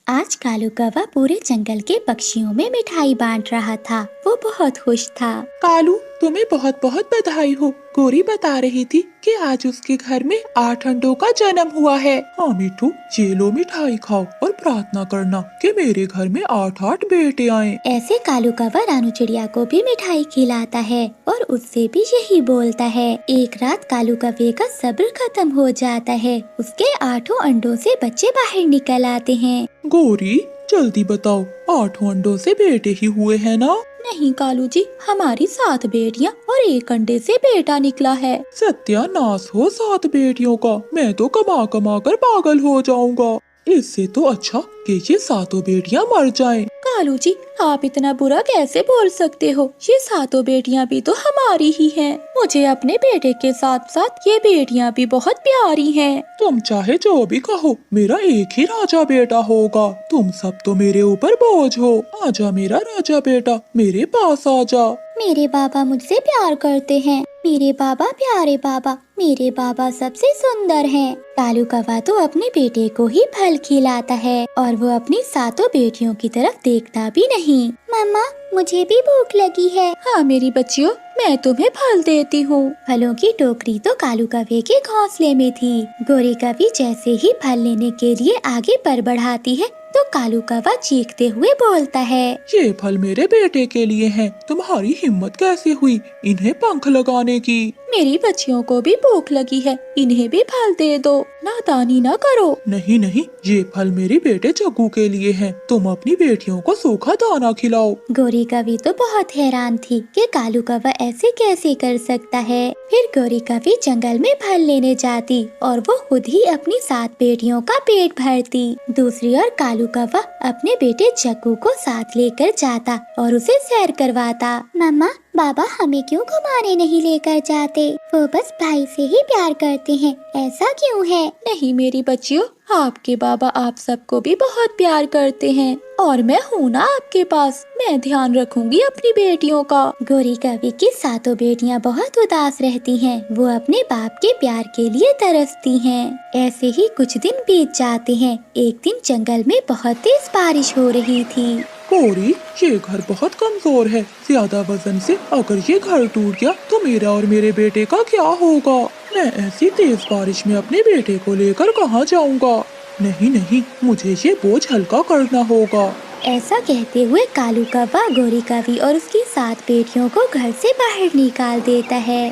आज कालू कौवा पूरे जंगल के पक्षियों में मिठाई बांट रहा था। वो बहुत खुश था। कालू, तुम्हें बहुत बहुत बधाई हो। गोरी बता रही थी कि आज उसके घर में 8 अंडों का जन्म हुआ है। हाँ मिठू, ये लो मिठाई खाओ और प्रार्थना करना कि मेरे घर में 8 बेटे आए। ऐसे कालू कौवा रानू चिड़िया को भी मिठाई खिलाता है और उससे भी यही बोलता है। एक रात कालू कौवे का सब्र खत्म हो जाता है। उसके 8 अंडों से बच्चे बाहर निकल आते हैं। गोरी, जल्दी बताओ, 8 अंडों से बेटे ही हुए हैं ना? नहीं कालू जी, हमारी 7 बेटियां और 1 अंडे से बेटा निकला है। सत्यानाश हो 7 बेटियों का। मैं तो कमा कमा कर पागल हो जाऊंगा। इससे तो अच्छा कि ये 7 बेटियां मर जाएं। कालू जी, आप इतना बुरा कैसे बोल सकते हो? ये 7 बेटियां भी तो हमारी ही हैं। मुझे अपने बेटे के साथ साथ ये बेटियां भी बहुत प्यारी हैं। तुम चाहे जो भी कहो, मेरा एक ही राजा बेटा होगा। तुम सब तो मेरे ऊपर बोझ हो। आजा मेरा राजा बेटा, मेरे पास आजा। मेरे बाबा मुझसे प्यार करते हैं। मेरे बाबा प्यारे बाबा, मेरे बाबा सबसे सुंदर हैं। कालू कौवा तो अपने बेटे को ही फल खिलाता है और वो अपनी 7 बेटियों की तरफ देखता भी नहीं। मम्मा, मुझे भी भूख लगी है। हाँ मेरी बच्चियों, मैं तुम्हें फल देती हूँ। फलों की टोकरी तो कालू कौवे के घोंसले में थी। गोरी कौवी जैसे ही फल लेने के लिए आगे पर बढ़ाती है तो कालू कौवा चीखते हुए बोलता है, ये फल मेरे बेटे के लिए हैं। तुम्हारी हिम्मत कैसे हुई इन्हें पंख लगाने की? मेरी बच्चियों को भी भूख लगी है, इन्हें भी फल दे दो। नादानी न करो। नहीं नहीं, ये फल मेरे बेटे जग्गू के लिए हैं। तुम अपनी बेटियों को सूखा दाना खिलाओ। गोरी कौवी तो बहुत हैरान थी कि कालू कौवा ऐसे कैसे कर सकता है। फिर गोरी कौवी जंगल में फल लेने जाती और वो खुद ही अपनी 7 बेटियों का पेट भरती। दूसरी ओर कालू कौवा अपने बेटे जग्गू को साथ लेकर जाता और उसे सैर करवाता। मम्मा, बाबा हमें क्यों घुमाने नहीं लेकर जाते? वो बस भाई से ही प्यार करते हैं, ऐसा क्यों है? नहीं मेरी बच्चियों, आपके बाबा आप सबको भी बहुत प्यार करते हैं और मैं हूँ ना आपके पास। मैं ध्यान रखूंगी अपनी बेटियों का। गोरी कौवी की 7 बेटियाँ बहुत उदास रहती हैं। वो अपने बाप के प्यार के लिए तरसती हैं। ऐसे ही कुछ दिन बीत जाते हैं। एक दिन जंगल में बहुत तेज बारिश हो रही थी। गोरी, ये घर बहुत कमजोर है। ज्यादा वजन से अगर ये घर टूट गया तो मेरा और मेरे बेटे का क्या होगा? मैं ऐसी तेज बारिश में अपने बेटे को लेकर कहाँ जाऊँगा? नहीं नहीं, मुझे ये बोझ हल्का करना होगा। ऐसा कहते हुए कालू कौवा गोरी कौवी और उसकी 7 बेटियों को घर से बाहर निकाल देता है।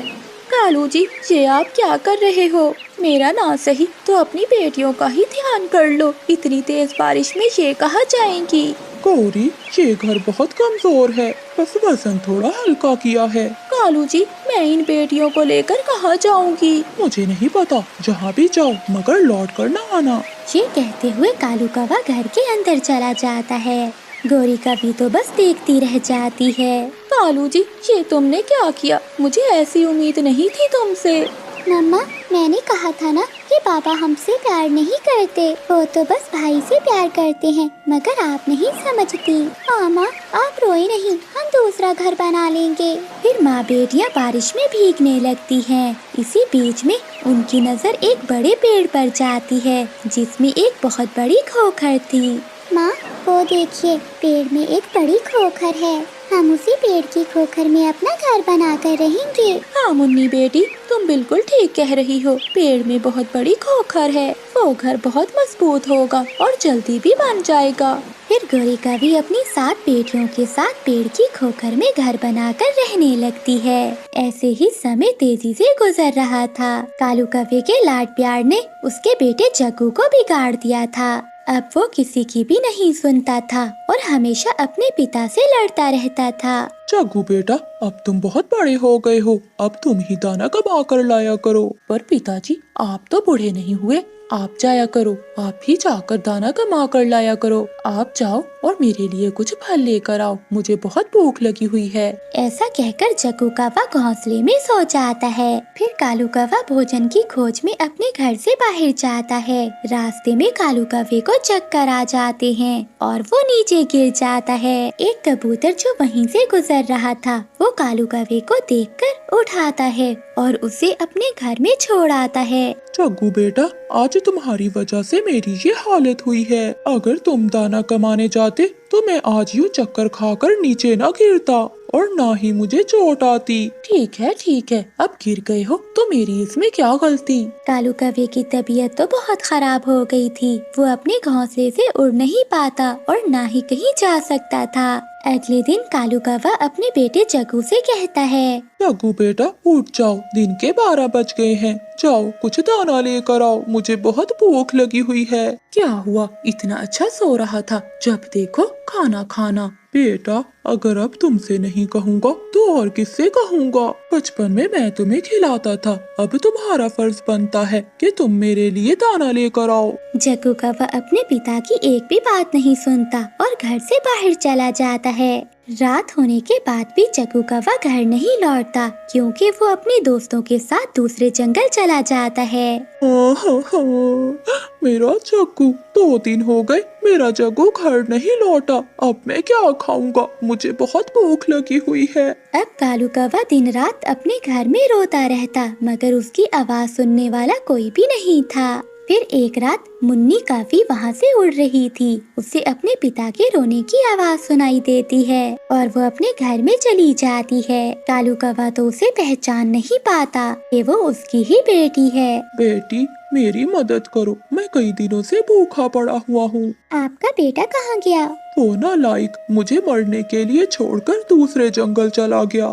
कालू जी, ये आप क्या कर रहे हो? मेरा ना सही तो अपनी बेटियों का ही ध्यान कर लो। इतनी तेज बारिश में ये कहाँ जाएंगी? गौरी, ये घर बहुत कमजोर है, बस वजन थोड़ा हल्का किया है। कालू जी, मैं इन बेटियों को लेकर कहाँ जाऊंगी? मुझे नहीं पता, जहाँ भी जाओ मगर लौट कर न आना। ये कहते हुए कालू कौवा घर के अंदर चला जाता है। गोरी कौवी तो बस देखती रह जाती है। कालू जी, ये तुमने क्या किया? मुझे ऐसी उम्मीद नहीं थी तुमसे। मम्मा, मैंने कहा था ना कि बाबा हमसे प्यार नहीं करते। वो तो बस भाई से प्यार करते हैं, मगर आप नहीं समझती। हाँ माँ, आप रोए नहीं, हम दूसरा घर बना लेंगे। फिर माँ बेटियाँ बारिश में भीगने लगती हैं। इसी बीच में उनकी नज़र एक बड़े पेड़ पर जाती है जिसमें एक बहुत बड़ी खोखर थी। माँ, वो देखिए, पेड़ में एक बड़ी खोखर है। हम उसी पेड़ की खोखर में अपना घर बनाकर रहेंगे। हाँ मुन्नी बेटी, तुम बिल्कुल ठीक कह रही हो। पेड़ में बहुत बड़ी खोखर है। वो घर बहुत मजबूत होगा और जल्दी भी बन जाएगा। फिर गोरी कौवी अपनी 7 बेटियों के साथ पेड़ की खोखर में घर बनाकर रहने लगती है। ऐसे ही समय तेजी से गुजर रहा था। कालू कौवे के लाड प्यार ने उसके बेटे जग्गू को बिगाड़ दिया था। अब वो किसी की भी नहीं सुनता था और हमेशा अपने पिता से लड़ता रहता था। जग्गू बेटा, अब तुम बहुत बड़े हो गए हो, अब तुम ही दाना कमा कर लाया करो। पर पिताजी, आप तो बूढ़े नहीं हुए, आप जाया करो। आप ही जाकर दाना कमा कर लाया करो। आप जाओ और मेरे लिए कुछ फल लेकर आओ, मुझे बहुत भूख लगी हुई है। ऐसा कहकर जग्गू कौवा घोंसले में सो जाता है। फिर कालू कौवा भोजन की खोज में अपने घर से बाहर जाता है। रास्ते में कालू कौवे को चक्कर आ जाते हैं और वो नीचे गिर जाता है। एक कबूतर जो वहीं से गुजर रहा था, वो कालू कौवे को देखकर उठाता है और उसे अपने घर में छोड़ आता है। जग्गू बेटा, आज तुम्हारी वजह से मेरी ये हालत हुई है। अगर तुम दाना कमाने जाते तो मैं आज यूँ चक्कर खाकर नीचे ना गिरता और ना ही मुझे चोट आती। ठीक है, अब गिर गए हो तो मेरी इसमें क्या गलती। कालू कौवे की तबीयत तो बहुत खराब हो गई थी। वो अपने घोंसले से उड़ नहीं पाता और ना ही कहीं जा सकता था। अगले दिन कालू कौवा अपने बेटे जग्गू से कहता है, जग्गू बेटा उठ जाओ, दिन के 12 बज गए हैं। जाओ कुछ दाना लेकर आओ, मुझे बहुत भूख लगी हुई है। क्या हुआ, इतना अच्छा सो रहा था, जब देखो खाना खाना। बेटा अगर अब तुमसे नहीं कहूँगा तो और किससे कहूँगा। बचपन में मैं तुम्हें खिलाता था, अब तुम्हारा फर्ज बनता है कि तुम मेरे लिए दाना लेकर आओ। जग्गू कौवा अपने पिता की एक भी बात नहीं सुनता और घर से बाहर चला जाता है। रात होने के बाद भी जग्गू कौवा घर नहीं लौटता, क्योंकि वो अपने दोस्तों के साथ दूसरे जंगल चला जाता है। मेरा जग्गू, 2 दिन हो गए मेरा जग्गू घर नहीं लौटा। अब मैं क्या खाऊंगा, मुझे बहुत भूख लगी हुई है। अब कालू कौवा दिन रात अपने घर में रोता रहता, मगर उसकी आवाज सुनने वाला कोई भी नहीं था। फिर एक रात मुन्नी काफी वहाँ से उड़ रही थी। उसे अपने पिता के रोने की आवाज सुनाई देती है और वो अपने घर में चली जाती है। कालू कौवा तो उसे पहचान नहीं पाता कि वो उसकी ही बेटी है। बेटी मेरी मदद करो, मैं कई दिनों से भूखा पड़ा हुआ हूँ। आपका बेटा कहाँ गया? वो नालायक मुझे मरने के लिए छोड़कर दूसरे जंगल चला गया।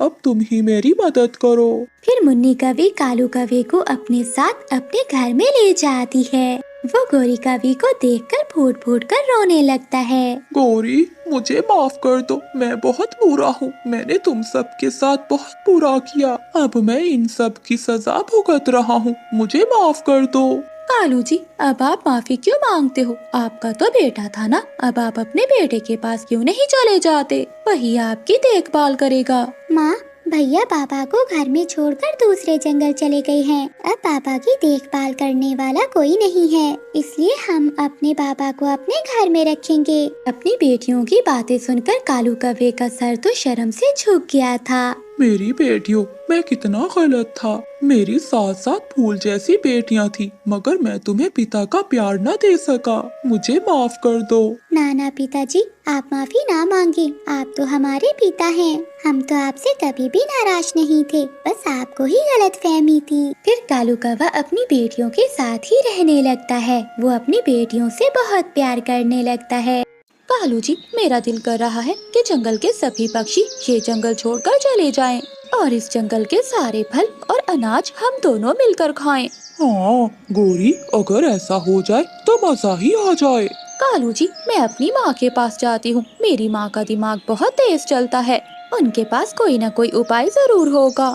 अब तुम ही मेरी मदद करो। फिर मुन्नी कौवी कालू कौवे को अपने साथ अपने घर में ले जाती है। वो गोरी कौवी को देखकर फूट फूट कर रोने लगता है। गोरी मुझे माफ कर दो, मैं बहुत बुरा हूँ। मैंने तुम सब के साथ बहुत बुरा किया। अब मैं इन सब की सजा भुगत रहा हूँ, मुझे माफ कर दो। कालू जी, अब आप माफी क्यों मांगते हो? आपका तो बेटा था ना, अब आप अपने बेटे के पास क्यों नहीं चले जाते? वही आपकी देखभाल करेगा। माँ, भैया पापा को घर में छोड़कर दूसरे जंगल चले गए हैं। अब पापा की देखभाल करने वाला कोई नहीं है, इसलिए हम अपने पापा को अपने घर में रखेंगे। अपनी बेटियों की बातें सुनकर कालू कौवे का सर तो शर्म से झुक गया था। मेरी बेटियों, मैं कितना गलत था। मेरी 7 फूल जैसी बेटियां थी, मगर मैं तुम्हें पिता का प्यार न दे सका। मुझे माफ कर दो। ना पिताजी, आप माफी ना मांगे, आप तो हमारे पिता हैं। हम तो आपसे कभी भी नाराज नहीं थे, बस आपको ही गलतफहमी थी। फिर कालू कौवा अपनी बेटियों के साथ ही रहने लगता है। वो अपनी बेटियों से बहुत प्यार करने लगता है। कालू जी, मेरा दिल कर रहा है कि जंगल के सभी पक्षी ये जंगल छोड़कर चले जाएं और इस जंगल के सारे फल और अनाज हम दोनों मिलकर खाएं। हाँ गोरी, अगर ऐसा हो जाए तो मजा ही आ जाए। कालू जी, मैं अपनी माँ के पास जाती हूँ। मेरी माँ का दिमाग बहुत तेज चलता है, उनके पास कोई न कोई उपाय जरूर होगा।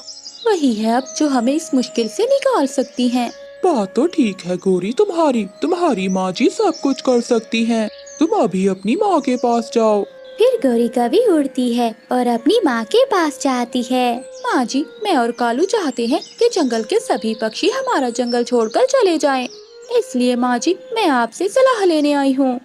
वही है अब जो हमें इस मुश्किल से निकाल सकती हैं। बात तो ठीक है गोरी, तुम्हारी माँ जी सब कुछ कर सकती हैं। तुम अभी अपनी माँ के पास जाओ। फिर गोरी कौवी उड़ती है और अपनी माँ के पास जाती है। माँ जी, मैं और कालू चाहते हैं कि जंगल के सभी पक्षी हमारा जंगल छोड़कर चले जाएं। इसलिए माँ जी, मैं आपसे सलाह लेने आई हूँ।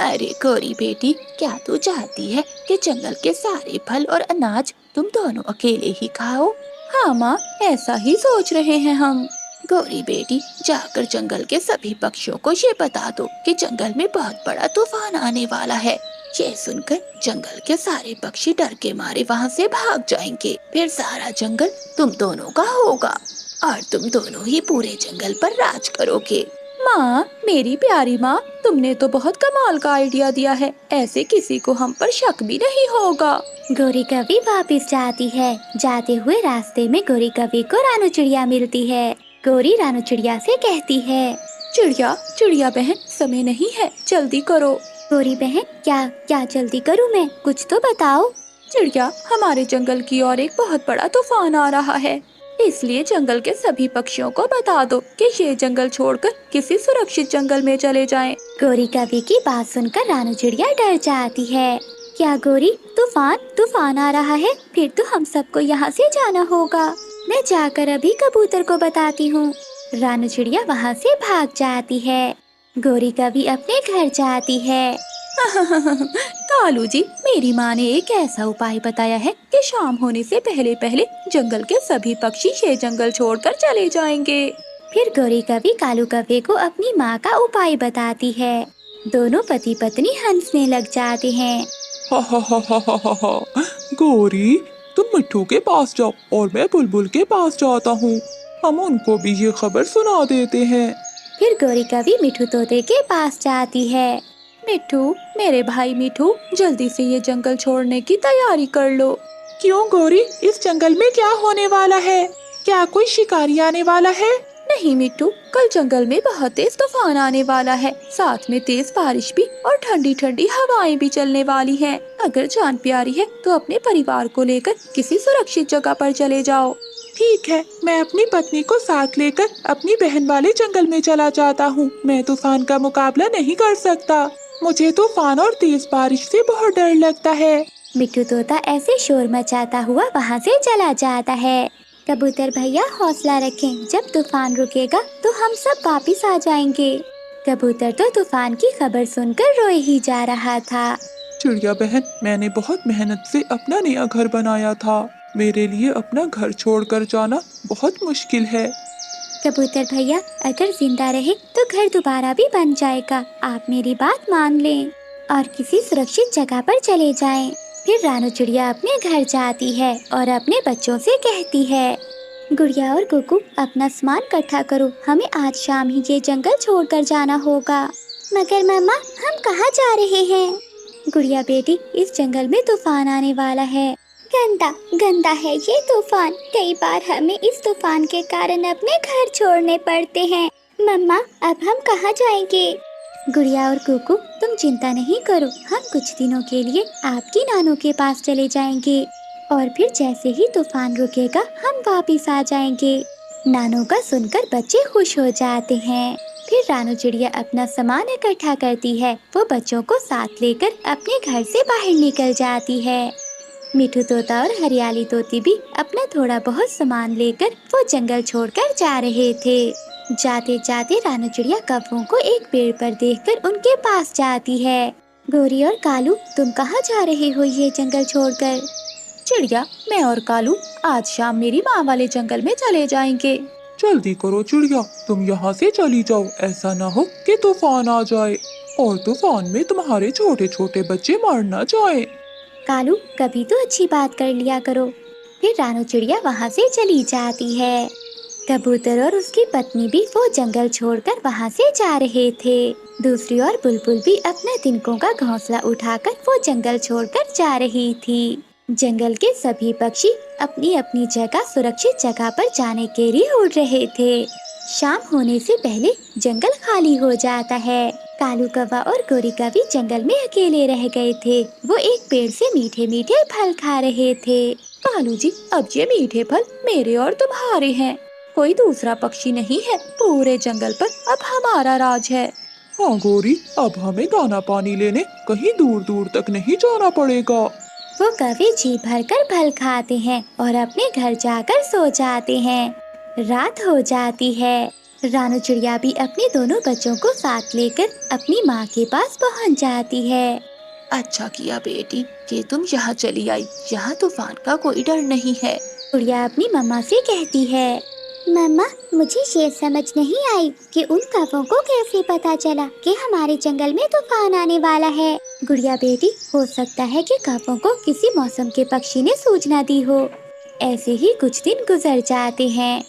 अरे गोरी बेटी, क्या तू चाहती है कि जंगल के सारे फल और अनाज तुम दोनों अकेले ही खाओ? हाँ माँ, ऐसा ही सोच रहे हैं हम। गोरी बेटी, जाकर जंगल के सभी पक्षियों को ये बता दो कि जंगल में बहुत बड़ा तूफान आने वाला है। ये सुनकर जंगल के सारे पक्षी डर के मारे वहाँ से भाग जाएंगे। फिर सारा जंगल तुम दोनों का होगा और तुम दोनों ही पूरे जंगल पर राज करोगे। माँ, मेरी प्यारी माँ, तुमने तो बहुत कमाल का आइडिया दिया है। ऐसे किसी को हम पर शक भी नहीं होगा। गोरी कौवी वापस जाती है। जाते हुए रास्ते में गोरी कौवी को रानू चिड़िया मिलती है। गोरी रानू चिड़िया से कहती है, चिड़िया बहन, समय नहीं है, जल्दी करो। गोरी बहन, क्या जल्दी करूँ मैं? कुछ तो बताओ। चिड़िया, हमारे जंगल की ओर एक बहुत बड़ा तूफान आ रहा है, इसलिए जंगल के सभी पक्षियों को बता दो कि ये जंगल छोड़कर किसी सुरक्षित जंगल में चले जाएं। गोरी कौवी की बात सुनकर रानू चिड़िया डर जाती है। क्या गोरी, तूफान आ रहा है? फिर तो हम सबको यहाँ से जाना होगा। मैं जाकर अभी कबूतर को बताती हूँ। रानू चिड़िया वहाँ से भाग जाती है। गोरी कौवी अपने घर जाती है। कालू जी, मेरी माँ ने एक ऐसा उपाय बताया है कि शाम होने से पहले पहले जंगल के सभी पक्षी ये जंगल छोड़कर चले जाएंगे। फिर गौरी कवि कालू कव्वे को अपनी माँ का उपाय बताती है। दोनों पति पत्नी हंसने लग जाते हैं। हा हा हा हा हा हा हा। गौरी, तुम मिट्ठू के पास जाओ और मैं बुलबुल के पास जाता हूँ। हम उनको भी ये खबर सुना देते हैं। फिर गौरी कवि मिठू तोते के पास जाती है। मिट्ठू, मेरे भाई मिट्ठू, जल्दी से ये जंगल छोड़ने की तैयारी कर लो। क्यों गौरी, इस जंगल में क्या होने वाला है? क्या कोई शिकारी आने वाला है? नहीं मिट्टू, कल जंगल में बहुत तेज तूफान आने वाला है, साथ में तेज बारिश भी और ठंडी ठंडी हवाएं भी चलने वाली हैं। अगर जान प्यारी है तो अपने परिवार को लेकर किसी सुरक्षित जगह पर चले जाओ। ठीक है, मैं अपनी पत्नी को साथ लेकर अपनी बहन वाले जंगल में चला जाता हूँ। मैं तूफान का मुकाबला नहीं कर सकता। मुझे तूफान और तेज बारिश से बहुत डर लगता है। मिट्टू तोता ऐसे शोर मचाता हुआ वहाँ से चला जाता है। कबूतर भैया हौसला रखें, जब तूफान रुकेगा तो हम सब वापिस आ जाएंगे। कबूतर तो तूफान की खबर सुनकर रोए ही जा रहा था। चिड़िया बहन, मैंने बहुत मेहनत से अपना नया घर बनाया था। मेरे लिए अपना घर छोड़कर जाना बहुत मुश्किल है। कबूतर भैया, अगर जिंदा रहे तो घर दोबारा भी बन जाएगा। आप मेरी बात मान लें और किसी सुरक्षित जगह पर चले जाएं। फिर रानू चिड़िया अपने घर जाती है और अपने बच्चों से कहती है, गुड़िया और कुकू, अपना सामान इकट्ठा करो, हमें आज शाम ही ये जंगल छोड़कर जाना होगा। मगर मम्मा, हम कहाँ जा रहे हैं? गुड़िया बेटी, इस जंगल में तूफान आने वाला है। गंदा गंदा है ये तूफान। कई बार हमें इस तूफान के कारण अपने घर छोड़ने पड़ते हैं। मम्मा, अब हम कहाँ जाएंगे? गुड़िया और कुकू, तुम चिंता नहीं करो, हम कुछ दिनों के लिए आपकी नानू के पास चले जाएंगे और फिर जैसे ही तूफान रुकेगा हम वापिस आ जाएंगे। नानू का सुनकर बच्चे खुश हो जाते हैं। फिर रानू चिड़िया अपना सामान इकट्ठा करती है। वो बच्चों को साथ लेकर अपने घर से बाहर निकल जाती है। मिठू तोता और हरियाली तोती भी अपना थोड़ा बहुत सामान लेकर वो जंगल छोड़कर जा रहे थे। जाते जाते रानू चिड़िया कौवों को एक पेड़ पर देखकर उनके पास जाती है। गौरी और कालू, तुम कहाँ जा रहे हो ये जंगल छोड़कर? चिड़िया, मैं और कालू आज शाम मेरी माँ वाले जंगल में चले जाएंगे। जल्दी करो चिड़िया, तुम यहाँ से चली जाओ। ऐसा ना हो कि तूफान आ जाए और तूफान में तुम्हारे छोटे छोटे बच्चे मर न जाए। कालू, कभी तो अच्छी बात कर लिया करो। फिर रानू चिड़िया वहाँ से चली जाती है। कबूतर और उसकी पत्नी भी वो जंगल छोड़कर वहाँ से जा रहे थे। दूसरी ओर बुलबुल भी अपने तिनकों का घोंसला उठाकर वो जंगल छोड़कर जा रही थी। जंगल के सभी पक्षी अपनी अपनी जगह सुरक्षित जगह पर जाने के लिए उड़ रहे थे। शाम होने से पहले जंगल खाली हो जाता है। कालू कौवा और गौरी कवि जंगल में अकेले रह गए थे। वो एक पेड़ से मीठे मीठे फल खा रहे थे। कालू जी, अब ये मीठे फल मेरे और तुम्हारे हैं। कोई दूसरा पक्षी नहीं है। पूरे जंगल पर अब हमारा राज है। हाँ गौरी, अब हमें दाना पानी लेने कहीं दूर दूर तक नहीं जाना पड़ेगा। वो कवि जी भरकर फल खाते हैं और अपने घर जाकर सो जाते हैं। रात हो जाती है। रानू चिड़िया भी अपने दोनों बच्चों को साथ लेकर अपनी माँ के पास पहुँच जाती है। अच्छा किया बेटी कि तुम यहाँ चली आई। यहाँ तूफान का कोई डर नहीं है। गुड़िया अपनी मम्मा से कहती है, मम्मा, मुझे ये समझ नहीं आई कि उन कौवों को कैसे पता चला कि हमारे जंगल में तूफान आने वाला है। गुड़िया बेटी, हो सकता है कि कौवों को किसी मौसम के पक्षी ने सूचना दी हो। ऐसे ही कुछ दिन गुजर जाते हैं।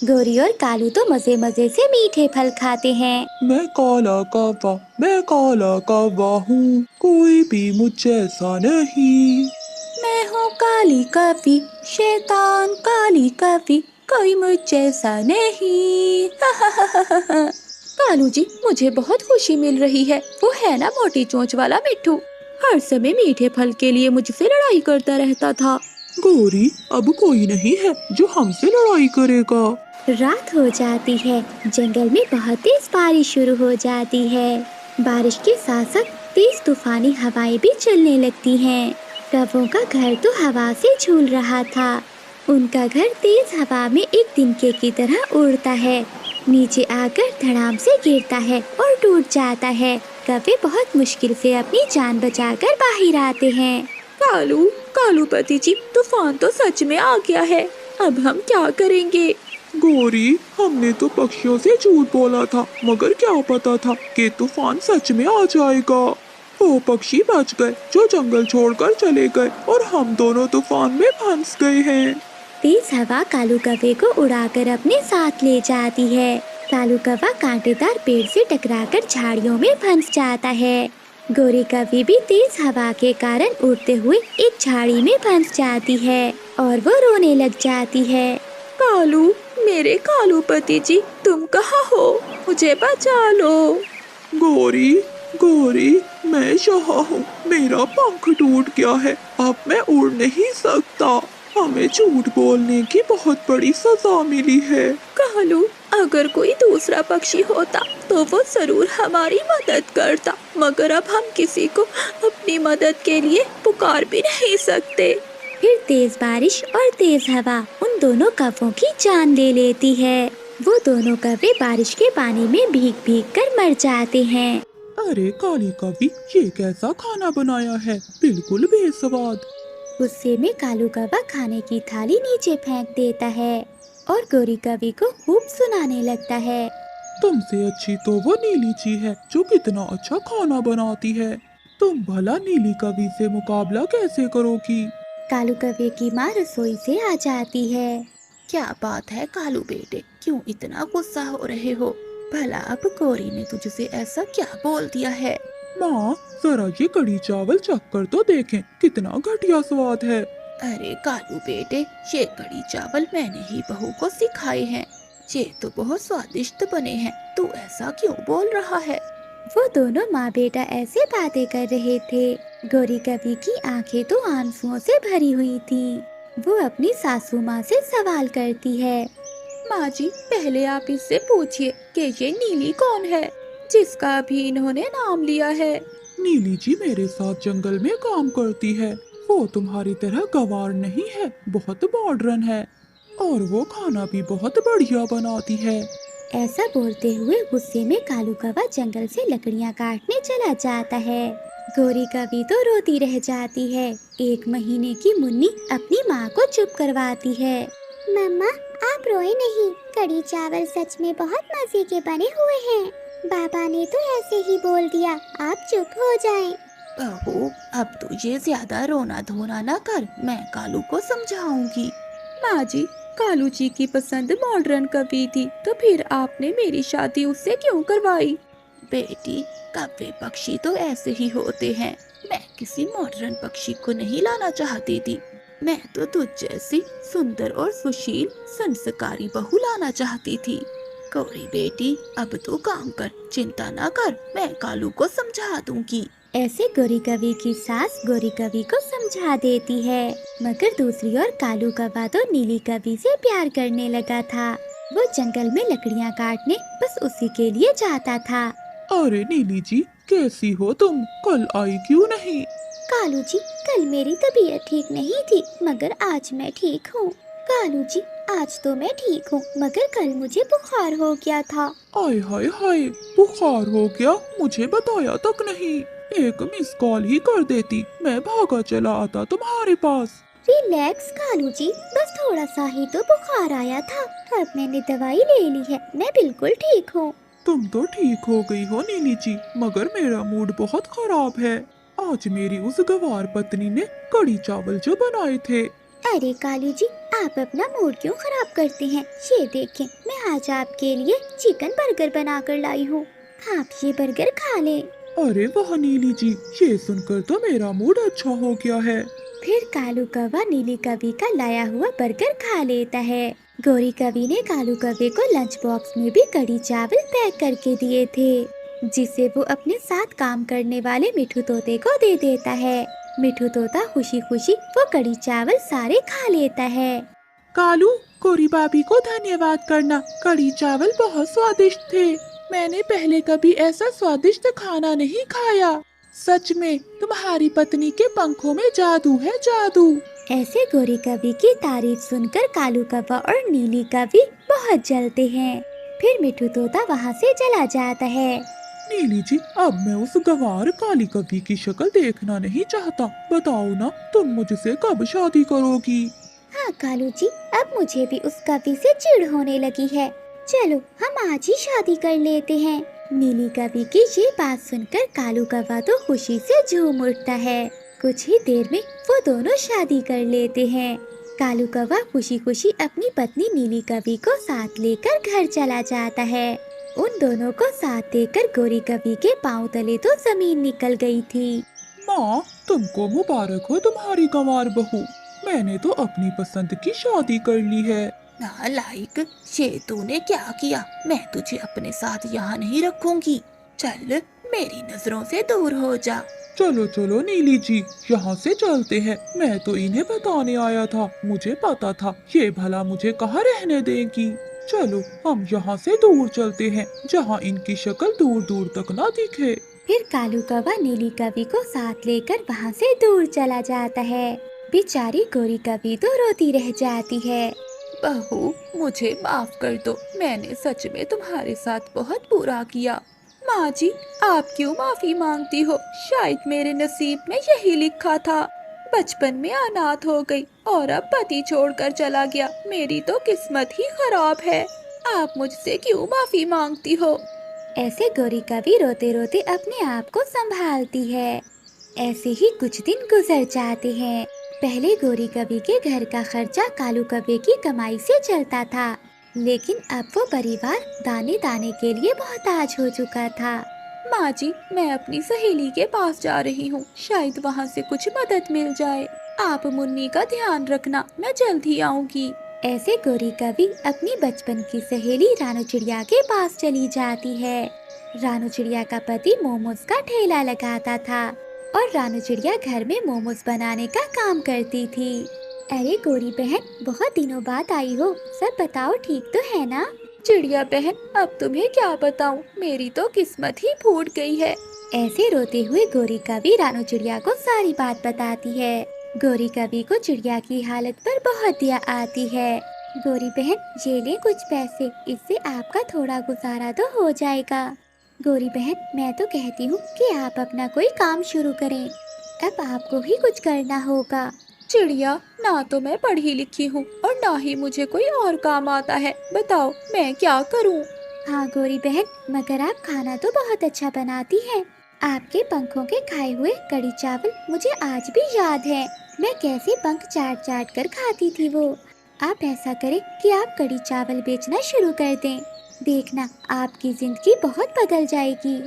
गौरी और कालू तो मजे मजे से मीठे फल खाते हैं। मैं काला कौवा हूँ, कोई भी मुझ जैसा नहीं। मैं हूँ काली कवि, शैतान काली कवि, कोई मुझ जैसा नहीं। कालू जी, मुझे बहुत खुशी मिल रही है। वो है ना मोटी चोंच वाला मिट्ठू, हर समय मीठे फल के लिए मुझसे लड़ाई करता रहता था। गौरी, अब कोई नहीं है जो हमसे लड़ाई करेगा। रात हो जाती है। जंगल में बहुत तेज बारिश शुरू हो जाती है। बारिश के साथ साथ तेज तूफानी हवाएं भी चलने लगती हैं। कौवों का घर तो हवा से झूल रहा था। उनका घर तेज हवा में एक तिनके की तरह उड़ता है, नीचे आकर धड़ाम से गिरता है और टूट जाता है। कौवे बहुत मुश्किल से अपनी जान बचाकर बाहर आते हैं। कालू पति जी, तूफान तो सच में आ गया है। अब हम क्या करेंगे? गौरी, हमने तो पक्षियों से झूठ बोला था, मगर क्या पता था कि तूफान सच में आ जाएगा। वो पक्षी बच गए जो जंगल छोड़कर चले गए, और हम दोनों तूफान में फंस गए हैं। तेज हवा कालू कौवे को उड़ाकर अपने साथ ले जाती है। कालू कौवा कांटेदार पेड़ से टकराकर झाड़ियों में फंस जाता है। गोरी कौवी भी तेज हवा के कारण उड़ते हुए एक झाड़ी में फंस जाती है और वो रोने लग जाती है। कालू, मेरे कालू पति जी, तुम कहाँ हो? मुझे बचा लो। गौरी, गौरी, मैं यहाँ हूँ। मेरा पंख टूट गया है, अब मैं उड़ नहीं सकता। हमें झूठ बोलने की बहुत बड़ी सजा मिली है। कालू, अगर कोई दूसरा पक्षी होता तो वो जरूर हमारी मदद करता, मगर अब हम किसी को अपनी मदद के लिए पुकार भी नहीं सकते। फिर तेज बारिश और तेज हवा उन दोनों कौवों की जान ले लेती है। वो दोनों कौवे बारिश के पानी में भीग भीग कर मर जाते हैं। अरे काली कौवी, ये कैसा खाना बनाया है, बिल्कुल बेस्वाद। गुस्से में कालू कौवा खाने की थाली नीचे फेंक देता है और गोरी कौवी को खूब सुनाने लगता है। तुमसे अच्छी तो वो नीली ची है जो कितना अच्छा खाना बनाती है। तुम भला नीली कौवी से मुकाबला कैसे करोगी? कालू कौवे की माँ रसोई से आ जाती है। क्या बात है कालू बेटे, क्यों इतना गुस्सा हो रहे हो? भला अब गौरी ने तुझसे ऐसा क्या बोल दिया है? माँ, जरा ये कढ़ी चावल चख कर तो देखें, कितना घटिया स्वाद है। अरे कालू बेटे, ये कढ़ी चावल मैंने ही बहू को सिखाए हैं। ये तो बहुत स्वादिष्ट बने हैं, तू ऐसा क्यों बोल रहा है? वो दोनों माँ बेटा ऐसे बातें कर रहे थे। गोरी कौवी की आंखें तो आंसुओं से भरी हुई थीं। वो अपनी सासू माँ से सवाल करती है। माँ जी, पहले आप इससे पूछिए कि ये नीली कौन है जिसका अभी इन्होंने नाम लिया है। नीली जी मेरे साथ जंगल में काम करती है। वो तुम्हारी तरह गंवार नहीं है, बहुत मॉडर्न है, और वो खाना भी बहुत बढ़िया बनाती है। ऐसा बोलते हुए गुस्से में कालू कौवा जंगल से लकड़ियाँ काटने चला जाता है। गोरी कौवी तो रोती रह जाती है। 1 महीने की मुन्नी अपनी माँ को चुप करवाती है। मम्मा, आप रोए नहीं, कढ़ी चावल सच में बहुत मजे के बने हुए हैं। बाबा ने तो ऐसे ही बोल दिया, आप चुप हो जाएं। बहू, अब तो ये ज्यादा रोना धोना ना कर, मैं कालू को समझाऊंगी। माँ जी, कालू जी की पसंद मॉडर्न कवि थी, तो फिर आपने मेरी शादी उससे क्यों करवाई? बेटी, कौवे पक्षी तो ऐसे ही होते हैं। मैं किसी मॉडर्न पक्षी को नहीं लाना चाहती थी। मैं तो तुझ जैसी सुंदर और सुशील संस्कारी बहू लाना चाहती थी। गौरी बेटी, अब तो काम कर, चिंता ना कर, मैं कालू को समझा दूंगी। ऐसे गोरी कौवी की सास गोरी कौवी को समझा देती है। मगर दूसरी ओर कालू कौवा तो नीली कौवी से प्यार करने लगा था। वो जंगल में लकड़ियाँ काटने बस उसी के लिए जाता था। अरे नीली जी, कैसी हो तुम? कल आई क्यों नहीं? कालू जी, कल मेरी तबीयत ठीक नहीं थी, मगर आज मैं ठीक हूँ। कालू जी, आज तो मैं ठीक हूँ, मगर कल मुझे बुखार हो गया था। आय हाय हाय, बुखार हो गया? मुझे बताया तक नहीं। एक मिस कॉल ही कर देती, मैं भागा चला आता तुम्हारे पास। रिलैक्स कालू जी, बस थोड़ा सा ही तो बुखार आया था। अब मैंने दवाई ले ली है, मैं बिल्कुल ठीक हूँ। तुम तो ठीक हो गई हो नीली जी, मगर मेरा मूड बहुत खराब है। आज मेरी उस गंवार पत्नी ने कढ़ी चावल जो बनाए थे। अरे कालू जी, आप अपना मूड क्यों खराब करते हैं? ये देखें, मैं आज आपके लिए चिकन बर्गर बना कर लाई हूँ, आप ये बर्गर खा लें। अरे वाह नीली जी, ये सुनकर तो मेरा मूड अच्छा हो गया है। फिर कालू कौवा नीली कौवी का लाया हुआ बर्गर खा लेता है। गोरी कौवी ने कालू कौवे को लंच बॉक्स में भी कढ़ी चावल पैक करके दिए थे, जिसे वो अपने साथ काम करने वाले मिठू तोते को दे देता है। मिठू तोता खुशी खुशी वो कढ़ी चावल सारे खा लेता है। कालू, गोरी भाभी को धन्यवाद करना, कढ़ी चावल बहुत स्वादिष्ट थे। मैंने पहले कभी ऐसा स्वादिष्ट खाना नहीं खाया। सच में तुम्हारी पत्नी के पंखों में जादू है, जादू। ऐसे गोरी कौवी की तारीफ सुनकर कालू कौवा और नीली कौवी बहुत जलते हैं। फिर मिठू तोता वहाँ से चला जाता है। नीली जी, अब मैं उस गंवार काली कौवी की शक्ल देखना नहीं चाहता। बताओ ना, तुम मुझसे कब शादी करोगी? हाँ कालू जी, अब मुझे भी उस कवि से चिढ़ होने लगी है। चलो हम आज ही शादी कर लेते हैं। नीली कवि की ये बात सुनकर कालू कौवा तो खुशी से झूम उठता है। कुछ ही देर में वो दोनों शादी कर लेते हैं। कालू कौवा खुशी खुशी अपनी पत्नी नीली कवि को साथ लेकर घर चला जाता है। उन दोनों को साथ देकर गोरी कवि के पांव तले तो जमीन निकल गई थी। माँ, तुमको मुबारक हो तुम्हारी गंवार बहू। मैंने तो अपनी पसंद की शादी कर ली है। नालायक, ये तूने क्या किया? मैं तुझे अपने साथ यहाँ नहीं रखूंगी। चल, मेरी नजरों से दूर हो जा। चलो चलो नीली जी, यहाँ से चलते हैं। मैं तो इन्हें बताने आया था, मुझे पता था ये भला मुझे कहाँ रहने देगी। चलो हम यहाँ से दूर चलते हैं, जहाँ इनकी शक्ल दूर दूर तक ना दिखे। फिर कालू कौवा नीली कवि को साथ लेकर वहाँ से दूर चला जाता है। बेचारी गोरी कवि तो रोती रह जाती है। बहू, मुझे माफ कर दो। मैंने सच में तुम्हारे साथ बहुत बुरा किया। माँ जी, आप क्यों माफी मांगती हो? शायद मेरे नसीब में यही लिखा था। बचपन में अनाथ हो गई और अब पति छोड़कर चला गया। मेरी तो किस्मत ही खराब है। आप मुझसे क्यों माफी मांगती हो? ऐसे गोरी कवि रोते रोते अपने आप को संभालती है। ऐसे ही कुछ दिन गुजर जाते हैं। पहले गोरी कवि के घर का खर्चा कालू कवि की कमाई से चलता था, लेकिन अब वो परिवार दाने दाने के लिए मोहताज हो चुका था। माँ जी, मैं अपनी सहेली के पास जा रही हूँ। शायद वहाँ से कुछ मदद मिल जाए। आप मुन्नी का ध्यान रखना, मैं जल्द ही आऊंगी। ऐसे गोरी कवि अपनी बचपन की सहेली रानू चिड़िया के पास चली जाती है। रानू चिड़िया का पति मोमोज का ठेला लगाता था और रानू चिड़िया घर में मोमोज बनाने का काम करती थी। अरे गोरी बहन, बहुत दिनों बाद आई हो, सब बताओ ठीक तो है ना? चिड़िया बहन, अब तुम्हें क्या बताऊं? मेरी तो किस्मत ही फूट गई है। ऐसे रोते हुए गोरी कवि रानू चिड़िया को सारी बात बताती है। गोरी कवि को चिड़िया की हालत पर बहुत दया आती है। गोरी बहन, ये ले कुछ पैसे, इससे आपका थोड़ा गुजारा तो हो जाएगा। गोरी बहन, मैं तो कहती हूँ कि आप अपना कोई काम शुरू करें। अब आपको ही कुछ करना होगा। चिड़िया, ना तो मैं पढ़ी लिखी हूँ और ना ही मुझे कोई और काम आता है। बताओ मैं क्या करूँ? हाँ गोरी बहन, मगर आप खाना तो बहुत अच्छा बनाती हैं। आपके पंखों के खाए हुए कड़ी चावल मुझे आज भी याद है। मैं कैसे पंख चाट चाट कर खाती थी वो। आप ऐसा करें कि आप कड़ी चावल बेचना शुरू कर दें। देखना, आपकी जिंदगी बहुत बदल जाएगी।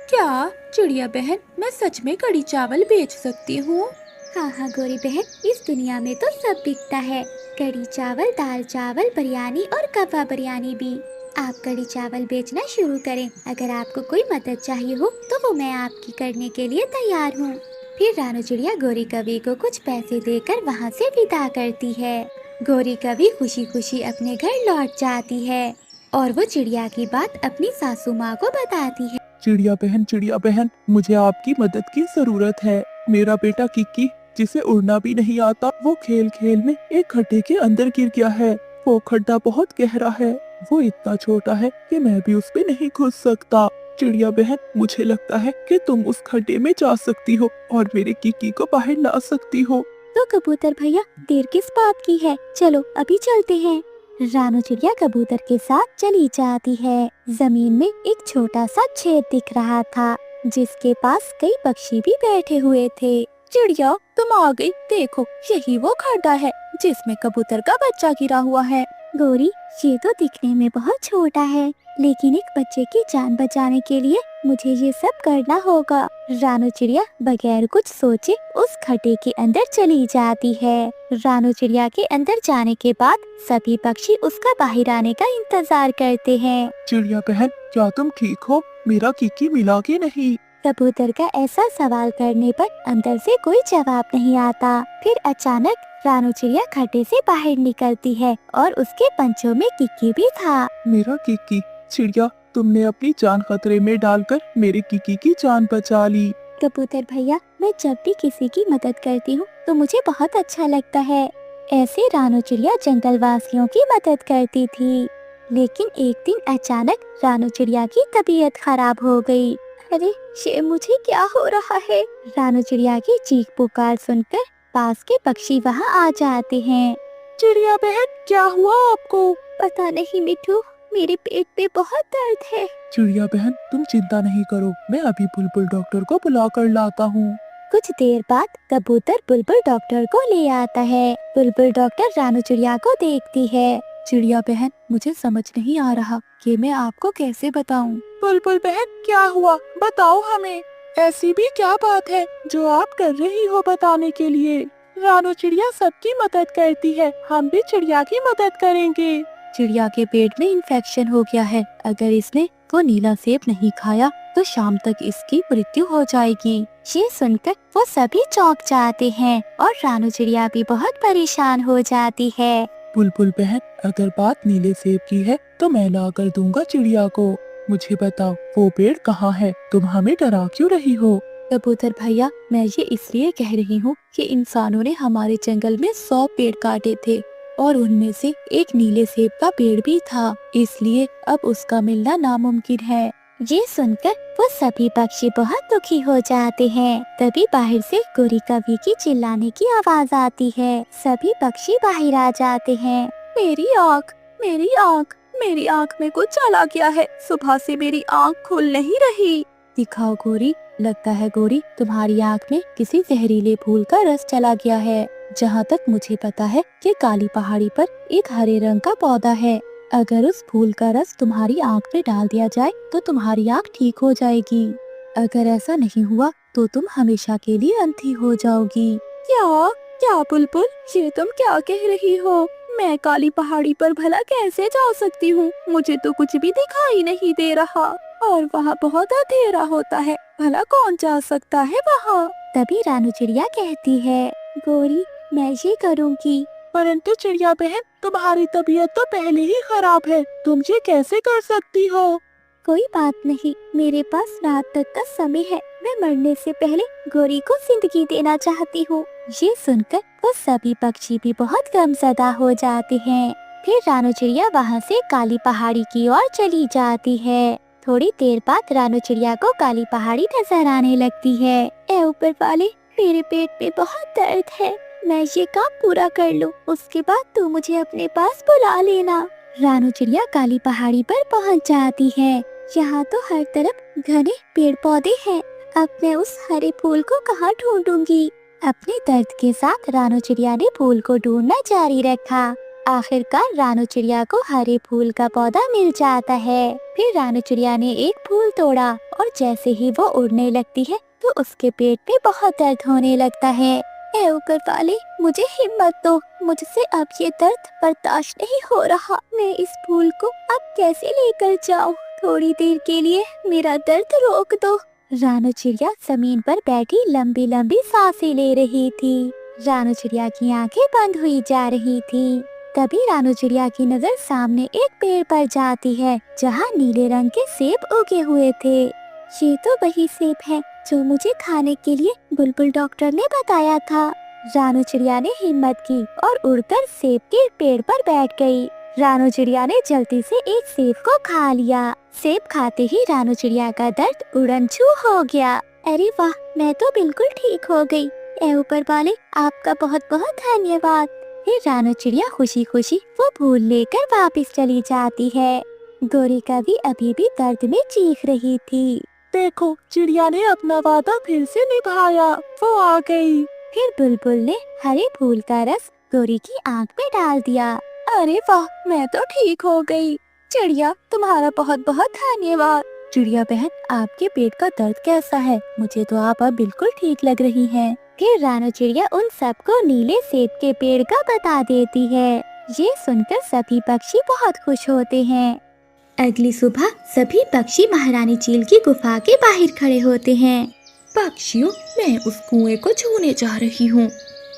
क्या चिड़िया बहन, मैं सच में कड़ी चावल बेच सकती हूँ? हाँ हाँ गोरी बहन, इस दुनिया में तो सब बिकता है। कड़ी चावल, दाल चावल, बिरयानी और कबाब बिरयानी भी। आप कड़ी चावल बेचना शुरू करें। अगर आपको कोई मदद चाहिए हो तो वो मैं आपकी करने के लिए तैयार हूँ। फिर रानू चिड़िया गोरी कवि को कुछ पैसे देकर वहाँ से विदा करती है। गोरी कवि खुशी खुशी अपने घर लौट जाती है और वो चिड़िया की बात अपनी सासू माँ को बताती है। चिड़िया बहन, मुझे आपकी मदद की जरूरत है। मेरा बेटा किक्की, जिसे उड़ना भी नहीं आता, वो खेल खेल में एक खड्डे के अंदर गिर गया है। वो खड्डा बहुत गहरा है, वो इतना छोटा है कि मैं भी उस पे नहीं घुस सकता। चिड़िया बहन, मुझे लगता है कि तुम उस खड्डे में जा सकती हो और मेरे किक्की को बाहर ला सकती हो। तो कबूतर भैया, देर किस बात की है, चलो अभी चलते हैं। रानू चिड़िया कबूतर के साथ चली जाती है। जमीन में एक छोटा सा छेद दिख रहा था, जिसके पास कई पक्षी भी बैठे हुए थे। चिड़िया, तुम आ गई। देखो, यही वो खड्डा है जिसमें कबूतर का बच्चा गिरा हुआ है। गोरी, ये तो दिखने में बहुत छोटा है, लेकिन एक बच्चे की जान बचाने के लिए मुझे ये सब करना होगा। रानू चिड़िया बगैर कुछ सोचे उस खड्डे के अंदर चली जाती है। रानू चिड़िया के अंदर जाने के बाद सभी पक्षी उसका बाहर आने का इंतजार करते हैं। चिड़िया बहन, क्या तुम ठीक हो? मेरा किक्की मिला कि नहीं? कबूतर का ऐसा सवाल करने पर अंदर से कोई जवाब नहीं आता। फिर अचानक रानू चिड़िया खड्डे से बाहर निकलती है और उसके पंचों में किक्की भी था। मेरा किक्की। चिड़िया, तुमने अपनी जान खतरे में डालकर मेरे किक्की की जान बचा ली। कबूतर भैया, मैं जब भी किसी की मदद करती हूँ तो मुझे बहुत अच्छा लगता है। ऐसे रानू चिड़िया जंगल वासियों की मदद करती थी, लेकिन एक दिन अचानक रानू चिड़िया की तबीयत खराब हो गई। अरे, ये मुझे क्या हो रहा है? रानू चिड़िया की चीख पुकार सुनकर पास के पक्षी वहाँ आ जाते हैं। चिड़िया बहन, क्या हुआ आपको? पता नहीं मिठू, मेरे पेट में बहुत दर्द है। चिड़िया बहन, तुम चिंता नहीं करो, मैं अभी बुलबुल डॉक्टर को बुला कर लाता हूँ। कुछ देर बाद कबूतर बुलबुल डॉक्टर को ले आता है। बुलबुल डॉक्टर रानू चिड़िया को देखती है। चिड़िया बहन, मुझे समझ नहीं आ रहा कि मैं आपको कैसे बताऊं। बुलबुल बहन, क्या हुआ, बताओ हमें। ऐसी भी क्या बात है जो आप कर रही हो बताने के लिए? रानू चिड़िया सबकी मदद करती है, हम भी चिड़िया की मदद करेंगे। चिड़िया के पेट में इन्फेक्शन हो गया है, अगर इसने वो नीला सेब नहीं खाया तो शाम तक इसकी मृत्यु हो जाएगी। ये सुनकर वो सभी चौंक जाते हैं और रानू चिड़िया भी बहुत परेशान हो जाती है। बुलबुल बहन, अगर बात नीले सेब की है तो मैं ला कर दूंगा चिड़िया को। मुझे बताओ, वो पेड़ कहाँ है? तुम हमें डरा क्यों रही हो? कबूतर भैया, मैं ये इसलिए कह रही हूँ कि इंसानों ने हमारे जंगल में 100 पेड़ काटे थे और उनमें से एक नीले सेब का पेड़ भी था, इसलिए अब उसका मिलना नामुमकिन है। ये सुनकर वो सभी पक्षी बहुत दुखी हो जाते हैं। तभी बाहर से गोरी कवि की चिल्लाने की आवाज आती है। सभी पक्षी बाहर आ जाते हैं। मेरी आँख, मेरी आँख, मेरी आँख में कुछ चला गया है, सुबह से मेरी आँख खुल नहीं रही। दिखाओ गोरी, लगता है गोरी तुम्हारी आँख में किसी जहरीले फूल का रस चला गया है। जहाँ तक मुझे पता है कि काली पहाड़ी पर एक हरे रंग का पौधा है, अगर उस फूल का रस तुम्हारी आँख में डाल दिया जाए तो तुम्हारी आँख ठीक हो जाएगी। अगर ऐसा नहीं हुआ तो तुम हमेशा के लिए अंधी हो जाओगी। क्या क्या बुलबुल, ये तुम क्या कह रही हो? मैं काली पहाड़ी पर भला कैसे जा सकती हूँ? मुझे तो कुछ भी दिखाई नहीं दे रहा और वहाँ बहुत अंधेरा होता है, भला कौन जा सकता है वहाँ? तभी रानू चिड़िया कहती है, गोरी मैं ये करूँगी। परंतु चिड़िया बहन, तुम्हारी तबीयत तो पहले ही खराब है, तुम ये कैसे कर सकती हो? कोई बात नहीं, मेरे पास रात तक का समय है, मैं मरने से पहले गोरी को जिंदगी देना चाहती हूँ। ये सुनकर वो सभी पक्षी भी बहुत गमज़दा हो जाते हैं। फिर रानू चिड़िया वहाँ से काली पहाड़ी की ओर चली जाती है। थोड़ी देर बाद रानू चिड़िया को काली पहाड़ी नजर आने लगती है। ए ऊपर वाले, मेरे पेट में बहुत दर्द है, मैं ये काम पूरा कर लूं, उसके बाद तू मुझे अपने पास बुला लेना। रानू चिड़िया काली पहाड़ी पर पहुंच जाती है। यहाँ तो हर तरफ घने पेड़ पौधे हैं, अब मैं उस हरे फूल को कहाँ ढूंढूंगी? अपने दर्द के साथ रानू चिड़िया ने फूल को ढूंढना जारी रखा। आखिरकार रानू चिड़िया को हरे फूल का पौधा मिल जाता है। फिर रानू चिड़िया ने एक फूल तोड़ा और जैसे ही वो उड़ने लगती है तो उसके पेट में बहुत दर्द होने लगता है। ए ऊपर वाले, मुझे हिम्मत दो, मुझसे अब ये दर्द बर्दाश्त नहीं हो रहा, मैं इस फूल को अब कैसे लेकर जाऊं? थोड़ी देर के लिए मेरा दर्द रोक दो। रानू चिड़िया जमीन पर बैठी लंबी लंबी सांसें ले रही थी। रानू चिड़िया की आंखें बंद हुई जा रही थी। तभी रानू चिड़िया की नजर सामने एक पेड़ पर जाती है जहाँ नीले रंग के सेब उगे हुए थे। ये तो वही सेब है जो मुझे खाने के लिए बुलबुल डॉक्टर ने बताया था। रानू चिड़िया ने हिम्मत की और उड़कर सेब के पेड़ पर बैठ गई। रानू चिड़िया ने जल्दी से एक सेब को खा लिया। सेब खाते ही रानू चिड़िया का दर्द उड़न-छू हो गया। अरे वाह, मैं तो बिल्कुल ठीक हो गई। ए ऊपर वाले, आपका बहुत बहुत धन्यवाद। फिर रानू चिड़िया खुशी खुशी वो फूल लेकर वापस चली जाती है। गोरी कवि अभी भी दर्द में चीख रही थी। देखो, चिड़िया ने अपना वादा फिर से निभाया, वो आ गई। फिर बुलबुल ने हरे फूल का रस गोरी की आंख में डाल दिया। अरे वाह, मैं तो ठीक हो गई। चिड़िया, तुम्हारा बहुत बहुत धन्यवाद। चिड़िया बहन, आपके पेट का दर्द कैसा है? मुझे तो आप अब बिल्कुल ठीक लग रही हैं। फिर रानू चिड़िया उन सबको नीले सेब के पेड़ का बता देती है। ये सुनकर सभी पक्षी बहुत खुश होते हैं। अगली सुबह सभी पक्षी महारानी चील की गुफा के बाहर खड़े होते हैं। पक्षियों, मैं उस कुएं को छूने जा रही हूँ।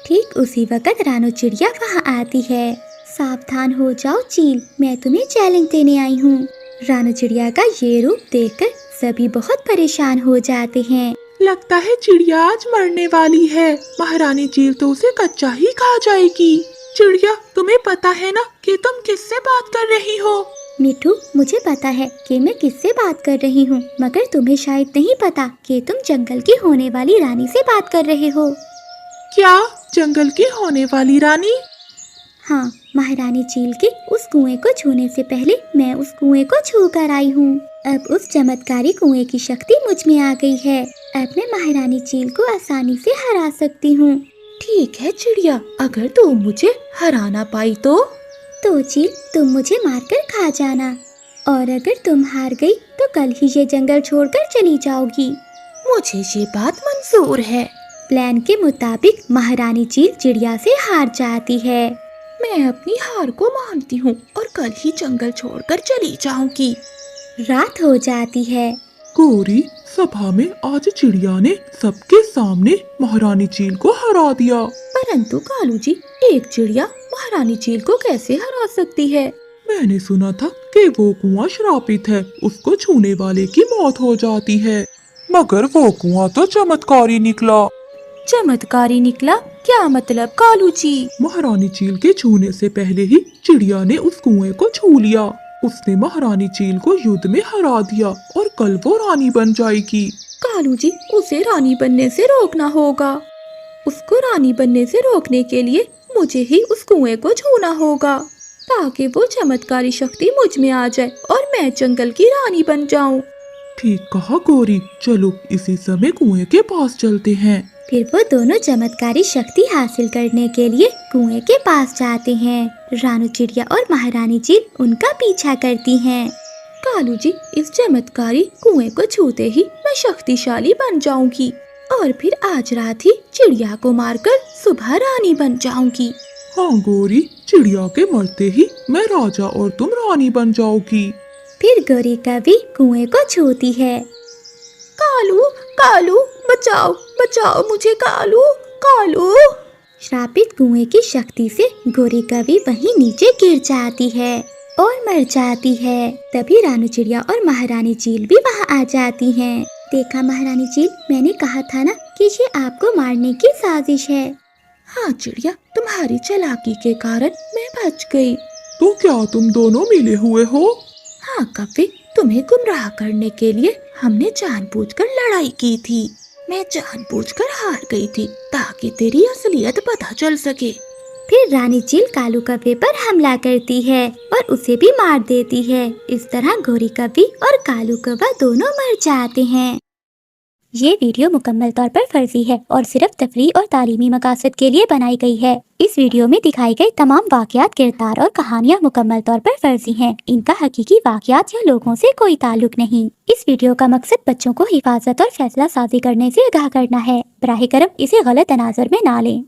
ठीक उसी वक्त रानू चिड़िया वहाँ आती है। सावधान हो जाओ चील, मैं तुम्हें चैलेंज देने आई हूँ। रानू चिड़िया का ये रूप देखकर सभी बहुत परेशान हो जाते हैं। लगता है चिड़िया आज मरने वाली है। महारानी चील तो उसे कच्चा ही खा जाएगी। चिड़िया, तुम्हें पता है ना कि तुम किससे बात कर रही हो? मिठू, मुझे पता है कि मैं किससे बात कर रही हूँ, मगर तुम्हें शायद नहीं पता कि तुम जंगल की होने वाली रानी से बात कर रहे हो। क्या? जंगल की होने वाली रानी? हाँ, महारानी चील के उस कुएं को छूने से पहले मैं उस कुएं को छू कर आई हूँ। अब उस चमत्कारी कुएं की शक्ति मुझ में आ गई है। अब मैं महारानी चील को आसानी से हरा सकती हूँ। ठीक है चिड़िया, अगर तुम मुझे हरा ना पाई तो चील तुम मुझे मारकर खा जाना, और अगर तुम हार गई तो कल ही ये जंगल छोड़कर चली जाओगी। मुझे ये बात मंजूर है। प्लान के मुताबिक महारानी चील चिड़िया से हार जाती है। मैं अपनी हार को मानती हूँ और कल ही जंगल छोड़कर चली जाऊंगी। रात हो जाती है। गौरी, सभा में आज चिड़िया ने सबके सामने महारानी चील को हरा दिया। परंतु कालू जी, एक चिड़िया महारानी चील को कैसे हरा सकती है? मैंने सुना था कि वो कुआं श्रापित है, उसको छूने वाले की मौत हो जाती है। मगर वो कुआं तो चमत्कारी निकला। चमत्कारी निकला? क्या मतलब कालू जी? महारानी चील के छूने से पहले ही चिड़िया ने उस कुएं को छू लिया। उसने महारानी चील को युद्ध में हरा दिया और कल वो रानी बन जाएगी। कालू जी, उसे रानी बनने से रोकना होगा। उसको रानी बनने से रोकने के लिए मुझे ही उस कुएं को छूना होगा, ताकि वो चमत्कारी शक्ति मुझ में आ जाए और मैं जंगल की रानी बन जाऊं। ठीक कहा गौरी, चलो इसी समय कुएं के पास चलते हैं। फिर वो दोनों चमत्कारी शक्ति हासिल करने के लिए कुएं के पास जाते हैं। रानू चिड़िया और महारानी चील उनका पीछा करती हैं। कालू जी, इस चमत्कारी कुएं को छूते ही मैं शक्तिशाली बन जाऊंगी और फिर आज रात ही चिड़िया को मारकर सुबह रानी बन जाऊंगी। हाँ गौरी, चिड़िया के मरते ही मैं राजा और तुम रानी बन जाओगी। फिर गौरी कभी कुएं को छूती है। कालू, कालू, बचाओ, बचाओ मुझे कालू, कालू। श्रापित कुएं की शक्ति से गौरी कभी वहीं नीचे गिर जाती है और मर जाती है। तभी रानू चिड़िया और महारानी चील भी वहां आ जाती हैं। देखा महारानी चील, मैंने कहा था ना कि ये आपको मारने की साजिश है। हाँ चिड़िया, तुम्हारी चालाकी के कारण मैं बच गई। तो क्या तुम दोनों मिले हुए हो? हाँ कव्वे, तुम्हें गुमराह करने के लिए हमने जानबूझकर लड़ाई की थी। मैं जानबूझकर हार गई थी ताकि तेरी असलियत पता चल सके। फिर रानी चील कालू कव्वे पर हमला करती है और उसे भी मार देती है। इस तरह गौरी कव्वी और कालू कौवा दोनों मर जाते हैं। ये वीडियो मुकम्मल तौर पर फर्जी है और सिर्फ तफरीह और तालीमी मकासद के लिए बनाई गई है। इस वीडियो में दिखाई गई तमाम वाक़यात, किरदार और कहानियाँ मुकम्मल तौर पर फर्जी हैं। इनका हकीकी वाक़यात या लोगों से कोई ताल्लुक नहीं। इस वीडियो का मकसद बच्चों को हिफाजत और फैसला साजी करने से आगाह करना है। बराह करम इसे गलत तनाज़ुर में ना लें।